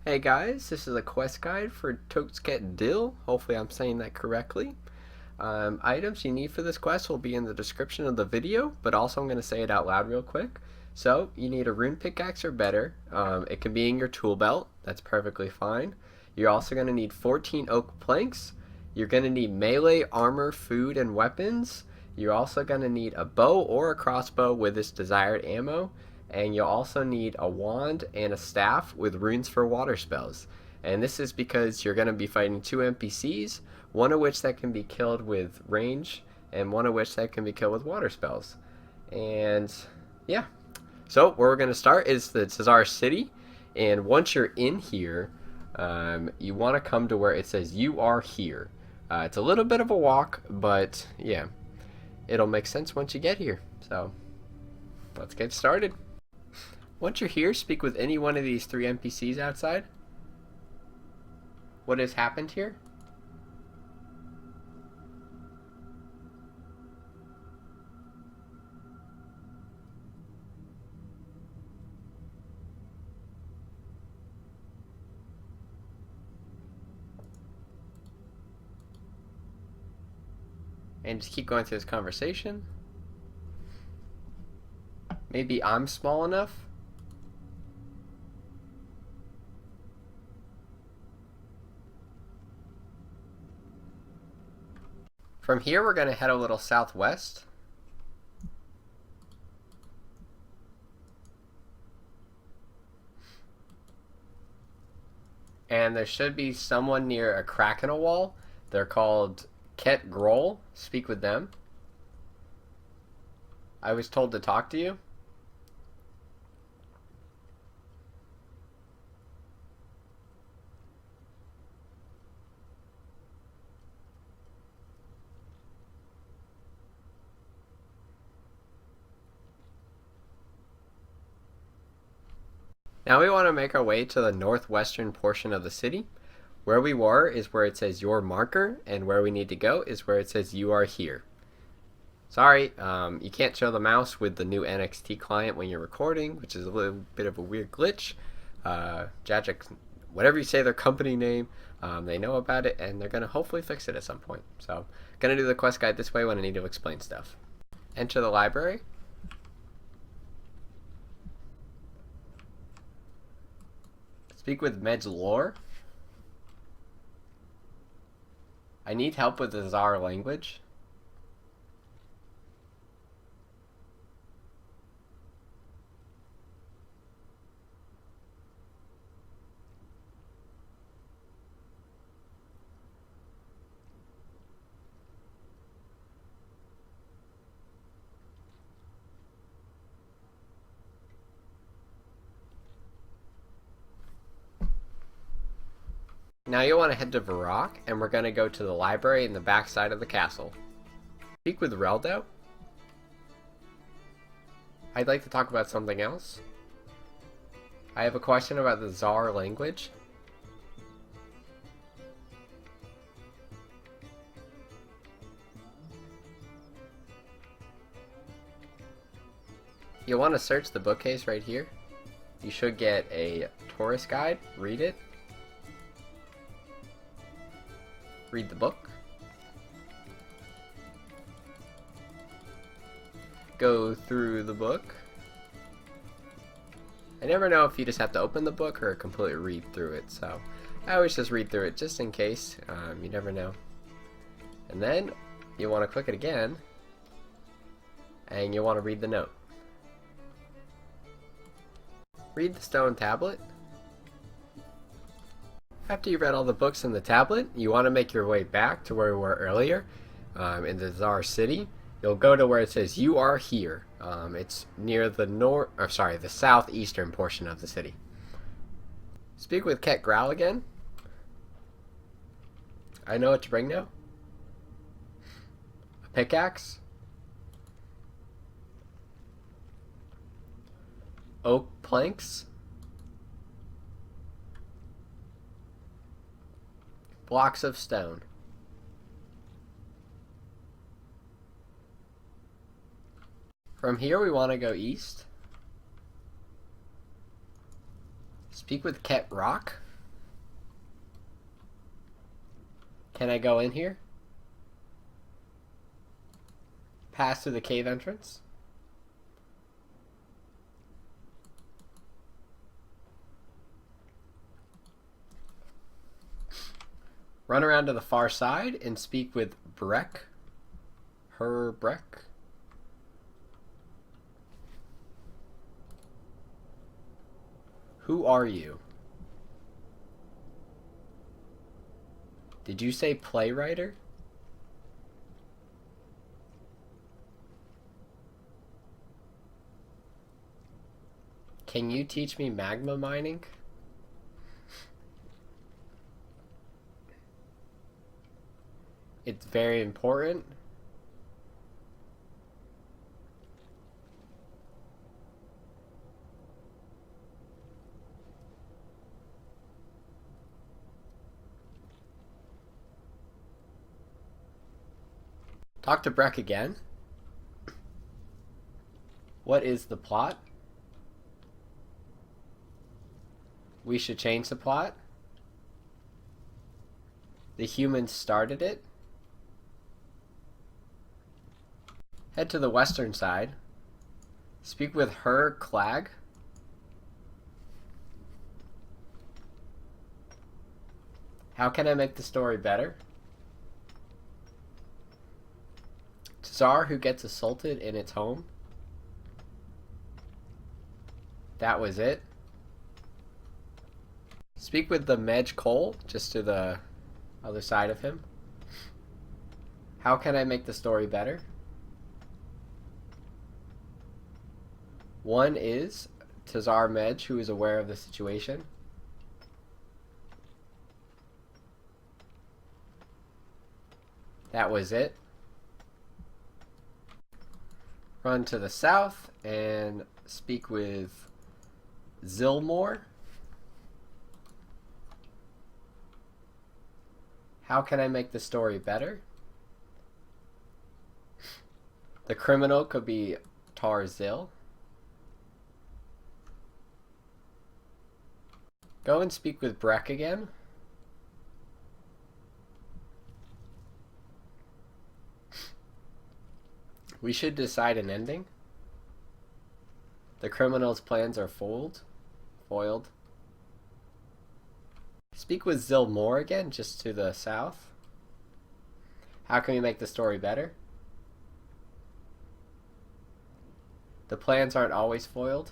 Hey guys, this is a quest guide for TokTz-Ket-Dill. Hopefully I'm saying that correctly. Items you need for this quest will be in the description of the video, but also I'm going to say it out loud real quick. So, you need a rune pickaxe or better. It can be in your tool belt. That's perfectly fine. You're also going to need 14 oak planks. You're going to need melee armor, food, and weapons. You're also going to need a bow or a crossbow with this desired ammo. And you'll also need a wand and a staff with runes for water spells. And this is because you're going to be fighting two NPCs, one of which that can be killed with range, and one of which that can be killed with water spells. And yeah, so where we're going to start is the Tsar City, and once you're in here, you want to come to where it says you are here. It's a little bit of a walk, but yeah, it'll make sense once you get here. So let's get started. Once you're here, speak with any one of these three NPCs outside. What has happened here? And just keep going through this conversation. Maybe I'm small enough. From here, we're going to head a little southwest. And there should be someone near a crack in a wall. They're called Ket-Groll. Speak with them. I was told to talk to you. Now we want to make our way to the northwestern portion of the city. Where we were is where it says your marker, and where we need to go is where it says you are here. Sorry, you can't show the mouse with the new NXT client when you're recording, which is a little bit of a weird glitch. Jagic, whatever you say their company name, they know about it, and they're going to hopefully fix it at some point. So, going to do the quest guide this way when I need to explain stuff. Enter the library. Speak with Mage lore. I need help with the Tsar language. Now you want to head to Varrock, and we're going to go to the library in the back side of the castle. Speak with Reldo. I'd like to talk about something else. I have a question about the Tsar language. You'll want to search the bookcase right here. You should get a tourist guide. Read it. Read the book. Go through the book. I never know if you just have to open the book or completely read through it, so I always just read through it just in case. You never know. And then you want to click it again, and you want to read the note. Read the stone tablet. After you've read all the books in the tablet, you want to make your way back to where we were earlier, in the Tsar City. You'll go to where it says you are here. It's near the the southeastern portion of the city. Speak with Ket-Groll again. I know what to bring now. A pickaxe. Oak planks. Blocks of stone. From here we want to go east. Speak with Ket-Rock. Can I go in here? Pass through the cave entrance? Run around to the far side and speak with Breck. Her Breck. Who are you? Did you say playwriter? Can you teach me magma mining? It's very important. Talk to Breck again. What is the plot? We should change the plot. The humans started it. Head to the western side. Speak with her Clag. How can I make the story better? Tsar who gets assaulted in its home. That was it. Speak with the Mage Cole, just to the other side of him. How can I make the story better? One is Tsar Mage, who is aware of the situation. That was it. Run to the south and speak with Zilmore. How can I make the story better? The criminal could be Tarzil. Go and speak with Breck again. We should decide an ending. The criminal's plans are foiled. Speak with Zilmore again, just to the south. How can we make the story better? The plans aren't always foiled.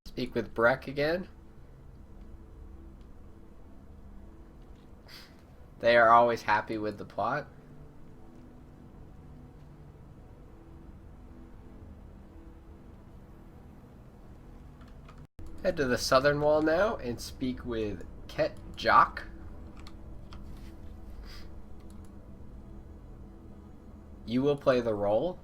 Speak with Breck again. They are always happy with the plot. Head to the southern wall now and speak with Ket-Jock. You will play the role.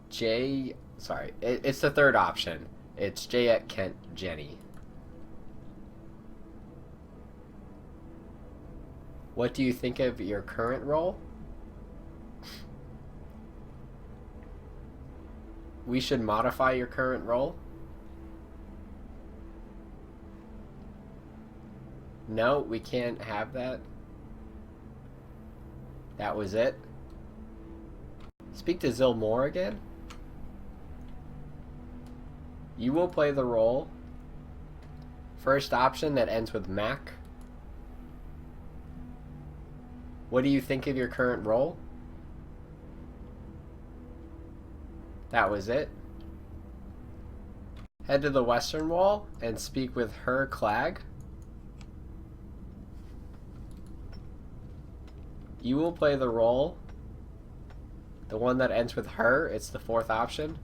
It's the third option. It's Jayet Kent Jenny. What do you think of your current role? We should modify your current role. No, we can't have that. That was it. Speak to Zilmore again. You will play the role. First option that ends with Mac. What do you think of your current role? That was it. Head to the western wall and speak with her Clag. You will play the role. The one that ends with her, it's the fourth option.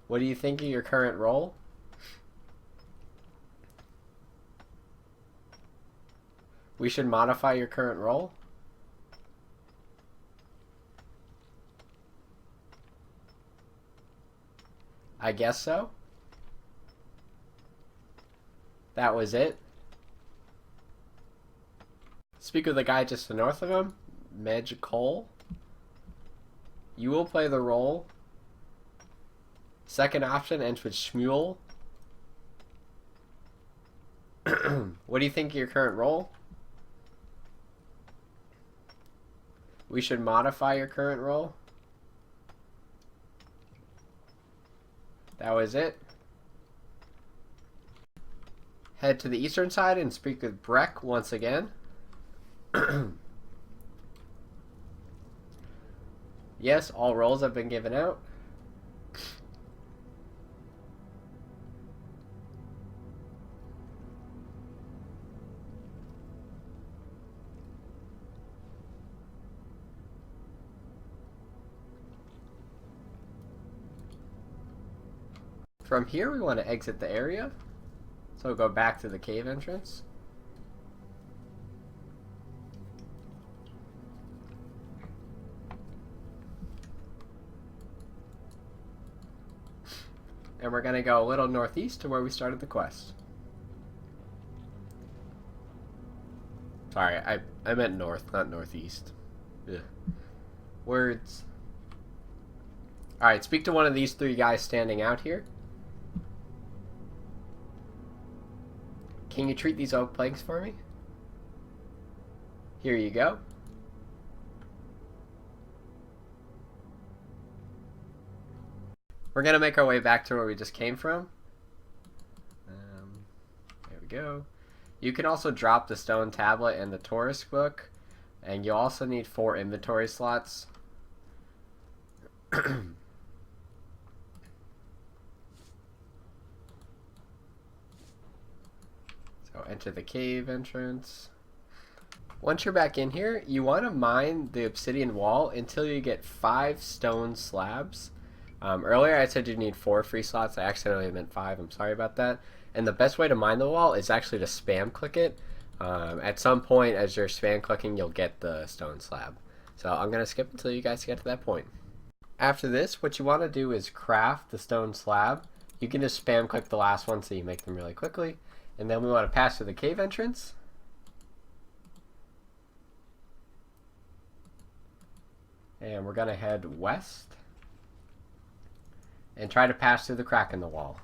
What do you think of your current role? We should modify your current role. I guess so. That was it. Speak with the guy just to the north of him, Mage Cole. You will play the role. Second option ends with Shmuel. What do you think of your current role? We should modify your current role. That was it. Head to the eastern side and speak with Breck once again. Yes, all roles have been given out. From here, we want to exit the area. So go back to the cave entrance. And we're going to go a little northeast to where we started the quest. Sorry, I meant north, not northeast. Ugh. Words. Alright, speak to one of these three guys standing out here. Can you treat these oak planks for me? Here you go. We're going to make our way back to where we just came from. There we go. You can also drop the stone tablet and the Taurus book. And you also need 4 inventory slots. So enter the cave entrance. Once you're back in here, you want to mine the obsidian wall until you get 5 stone slabs. Earlier I said you need 4 free slots. I accidentally meant 5. I'm sorry about that. And the best way to mine the wall is actually to spam click it. At some point as you're spam clicking, you'll get the stone slab. So I'm going to skip until you guys get to that point. After this, what you want to do is craft the stone slab. You can just spam click the last one so you make them really quickly. And then we want to pass through the cave entrance. And we're going to head west. And try to pass through the crack in the wall.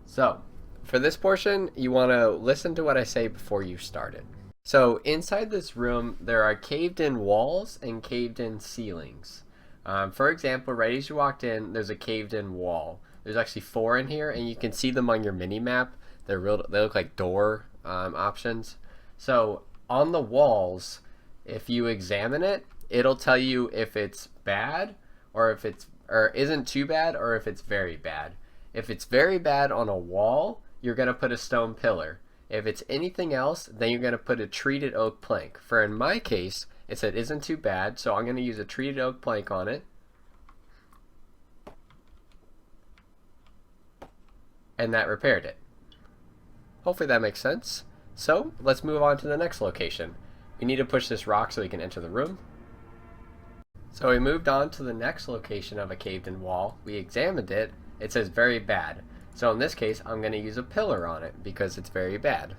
So, for this portion, you want to listen to what I say before you start it. So, inside this room, there are caved-in walls and caved-in ceilings. For example, right as you walked in, there's a caved-in wall. There's actually 4 in here, and you can see them on your mini-map. They look like door options. So, on the walls, if you examine it, it'll tell you if it's bad, or isn't too bad, or if it's very bad. If it's very bad on a wall, you're going to put a stone pillar. If it's anything else, then you're going to put a treated oak plank. For in my case, it said isn't too bad, so I'm going to use a treated oak plank on it. And that repaired it. Hopefully that makes sense. So, let's move on to the next location. We need to push this rock so we can enter the room. So we moved on to the next location of a caved-in wall. We examined it. It says very bad. So in this case, I'm going to use a pillar on it because it's very bad.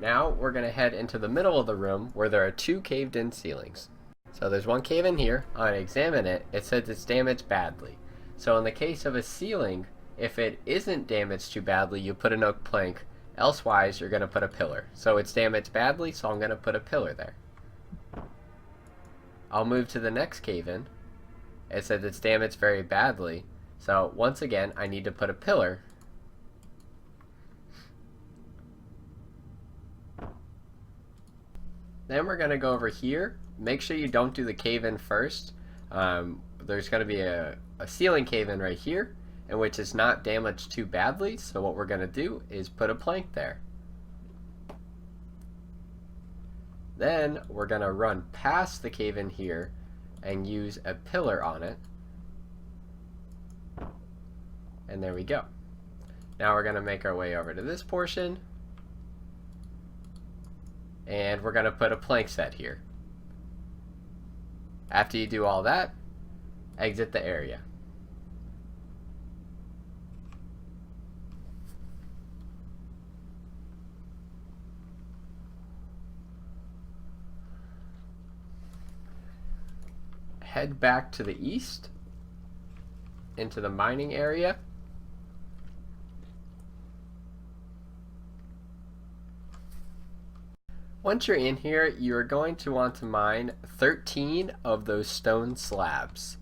Now we're going to head into the middle of the room where there are 2 caved-in ceilings. So there's one cave in here. I examine it. It says it's damaged badly. So in the case of a ceiling, if it isn't damaged too badly, you put an oak plank. Elsewise, you're going to put a pillar. So it's damaged badly, so I'm going to put a pillar there. I'll move to the next cave-in. It says it's damaged very badly. So once again, I need to put a pillar. Then we're going to go over here. Make sure you don't do the cave-in first. There's going to be a ceiling cave-in right here, in which is not damaged too badly. So what we're going to do is put a plank there. Then we're going to run past the cave-in here and use a pillar on it. And there we go. Now we're going to make our way over to this portion. And we're going to put a plank set here. After you do all that, exit the area. head back to the east into the mining area. Once you're in here, you're going to want to mine 13 of those stone slabs.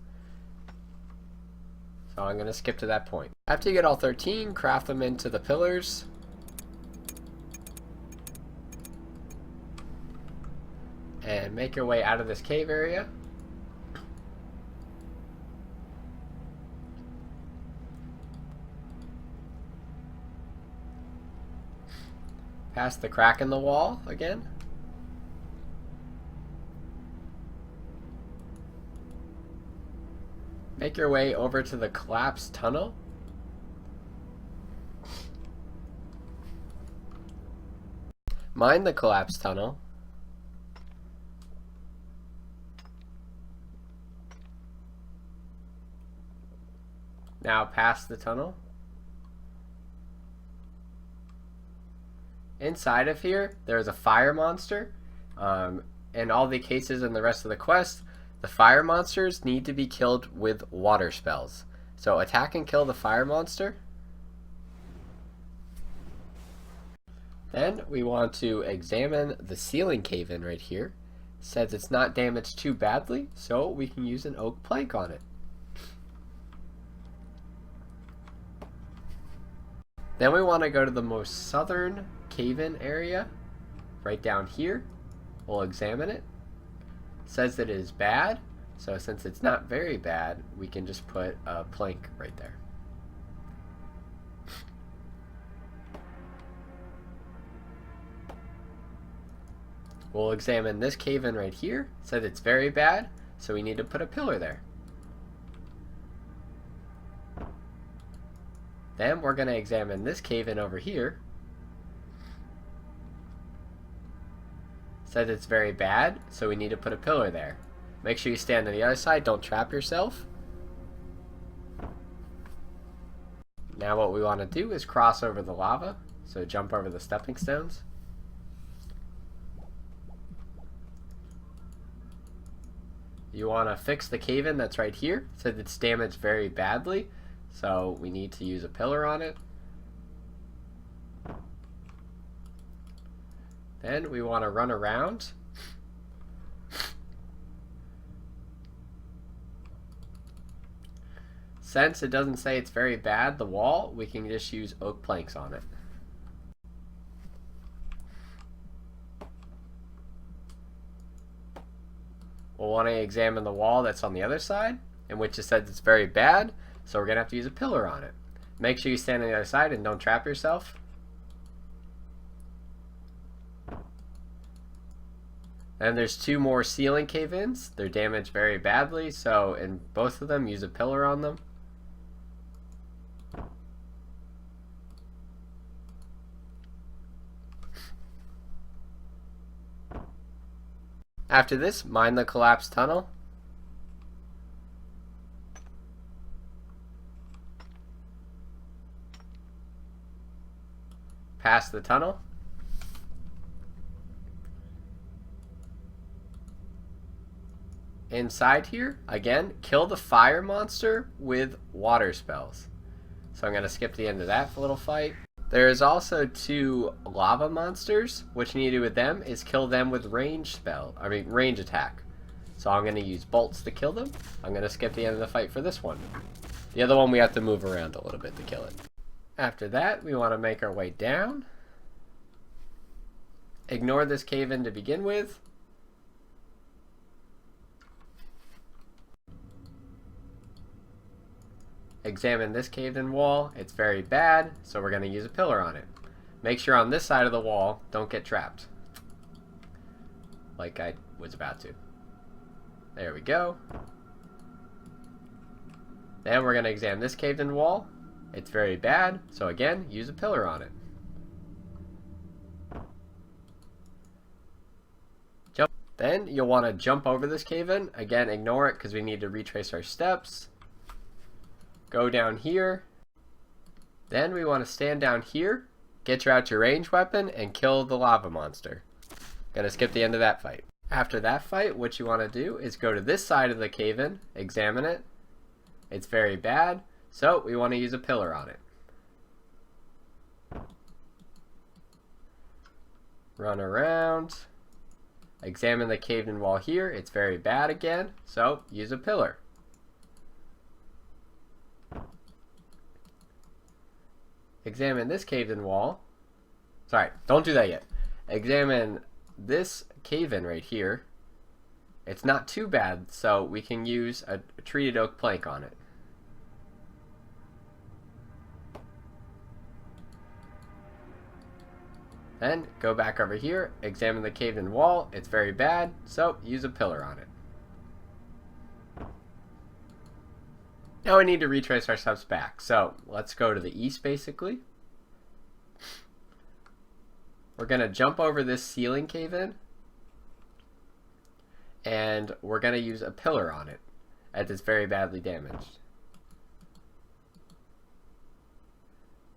So I'm going to skip to that point. After you get all 13, craft them into the pillars. And make your way out of this cave area. Past the crack in the wall again. Make your way over to the collapsed tunnel. Mine the collapsed tunnel. Now past the tunnel. Inside of here, there's a fire monster. In all the cases in the rest of the quest, the fire monsters need to be killed with water spells. So attack and kill the fire monster. Then we want to examine the ceiling cave-in right here. Says it's not damaged too badly, so we can use an oak plank on it. Then we want to go to the most southern cave-in area, right down here. We'll examine it. Says that it is bad, so since it's not very bad, we can just put a plank right there. We'll examine this cave-in right here. Said it's very bad, so we need to put a pillar there. Then we're going to examine this cave-in over here. Says it's very bad, so we need to put a pillar there. Make sure you stand on the other side, don't trap yourself. Now what we want to do is cross over the lava, so jump over the stepping stones. You want to fix the cave-in that's right here. Says it's damaged very badly, so we need to use a pillar on it. Then we want to run around. Since it doesn't say it's very bad, the wall, we can just use oak planks on it. We'll want to examine the wall that's on the other side, in which it says it's very bad, so we're going to have to use a pillar on it. Make sure you stand on the other side and don't trap yourself. And there's two more ceiling cave-ins. They're damaged very badly, so in both of them, use a pillar on them. After this, mine the collapsed tunnel. Past the tunnel. Inside here, again, kill the fire monster with water spells. So I'm going to skip the end of that little fight. There is also two lava monsters. What you need to do with them is kill them with range attack. So I'm going to use bolts to kill them. I'm going to skip the end of the fight for this one. The other one we have to move around a little bit to kill it. After that, we want to make our way down. Ignore this cave-in to begin with. Examine this caved-in wall. It's very bad, so we're going to use a pillar on it. Make sure on this side of the wall, don't get trapped. Like I was about to. There we go. Then we're going to examine this caved-in wall. It's very bad, so again, use a pillar on it. Jump. Then you'll want to jump over this cave-in. Again, ignore it because we need to retrace our steps. Go down here. Then we want to stand down here, get out your range weapon, and kill the lava monster. Gonna skip the end of that fight. After that fight, what you want to do is go to this side of the cave-in, examine it. It's very bad, so we want to use a pillar on it. Run around, examine the caved-in wall here. It's very bad again, so use a pillar. Examine this caved-in wall. Sorry, don't do that yet. Examine this cave-in right here. It's not too bad, so we can use a treated oak plank on it. Then go back over here, examine the caved-in wall. It's very bad, so use a pillar on it. Now we need to retrace our steps back. So let's go to the east basically. We're going to jump over this ceiling cave-in, and we're going to use a pillar on it as it's very badly damaged.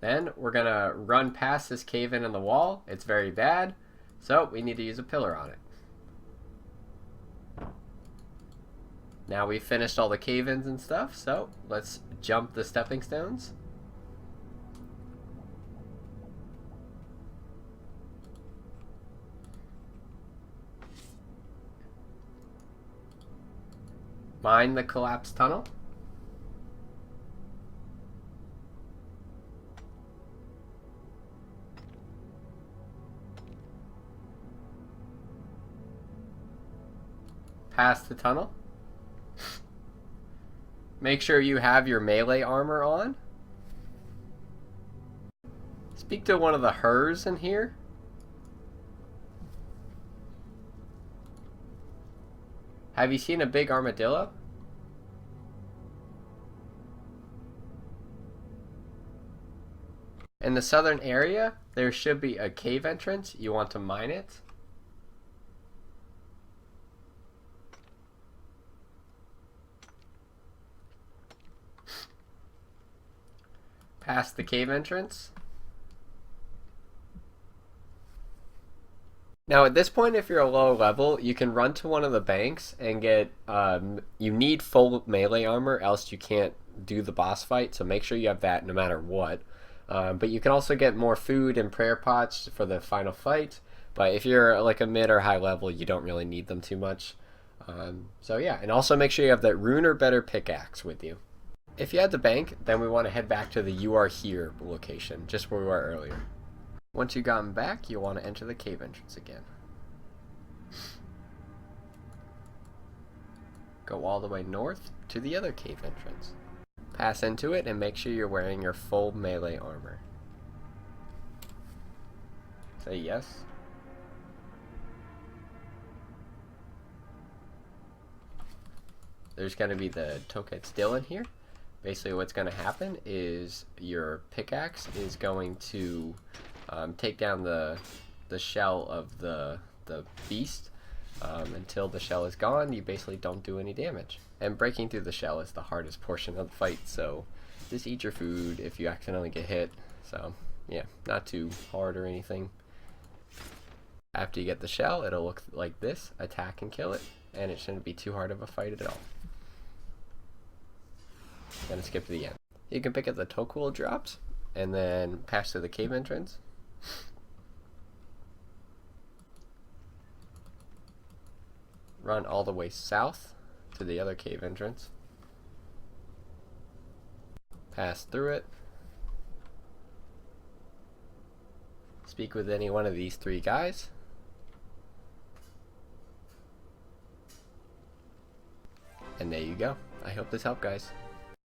Then we're going to run past this cave-in on the wall. It's very bad, so we need to use a pillar on it. Now we've finished all the cave-ins and stuff, so let's jump the stepping stones. Mine the collapsed tunnel. Past the tunnel. Make sure you have your melee armor on. Speak to one of the hers in here. Have you seen a big armadillo? In the southern area, there should be a cave entrance. You want to mine it. Past the cave entrance. Now at this point, if you're a low level, you can run to one of the banks and get, you need full melee armor, else you can't do the boss fight, so make sure you have that no matter what. But you can also get more food and prayer pots for the final fight, but if you're like a mid or high level, you don't really need them too much. So yeah, and also make sure you have that Rune or better pickaxe with you. If you had the bank, then we want to head back to the You Are Here location, just where we were earlier. Once you've gotten back, you'll want to enter the cave entrance again. Go all the way north to the other cave entrance. Pass into it and make sure you're wearing your full melee armor. Say yes. There's going to be the TokTz-Ket-Dill in here. Basically what's going to happen is your pickaxe is going to take down the shell of the beast. Until the shell is gone, you basically don't do any damage. And breaking through the shell is the hardest portion of the fight, so just eat your food if you accidentally get hit. So yeah, not too hard or anything. After you get the shell, it'll look like this. Attack and kill it, and it shouldn't be too hard of a fight at all. Gonna skip to the end. You can pick up the Toolbelt drops and then pass to the cave entrance. Run all the way south to the other cave entrance. Pass through it. Speak with any one of these three guys. And there you go. I hope this helped, guys.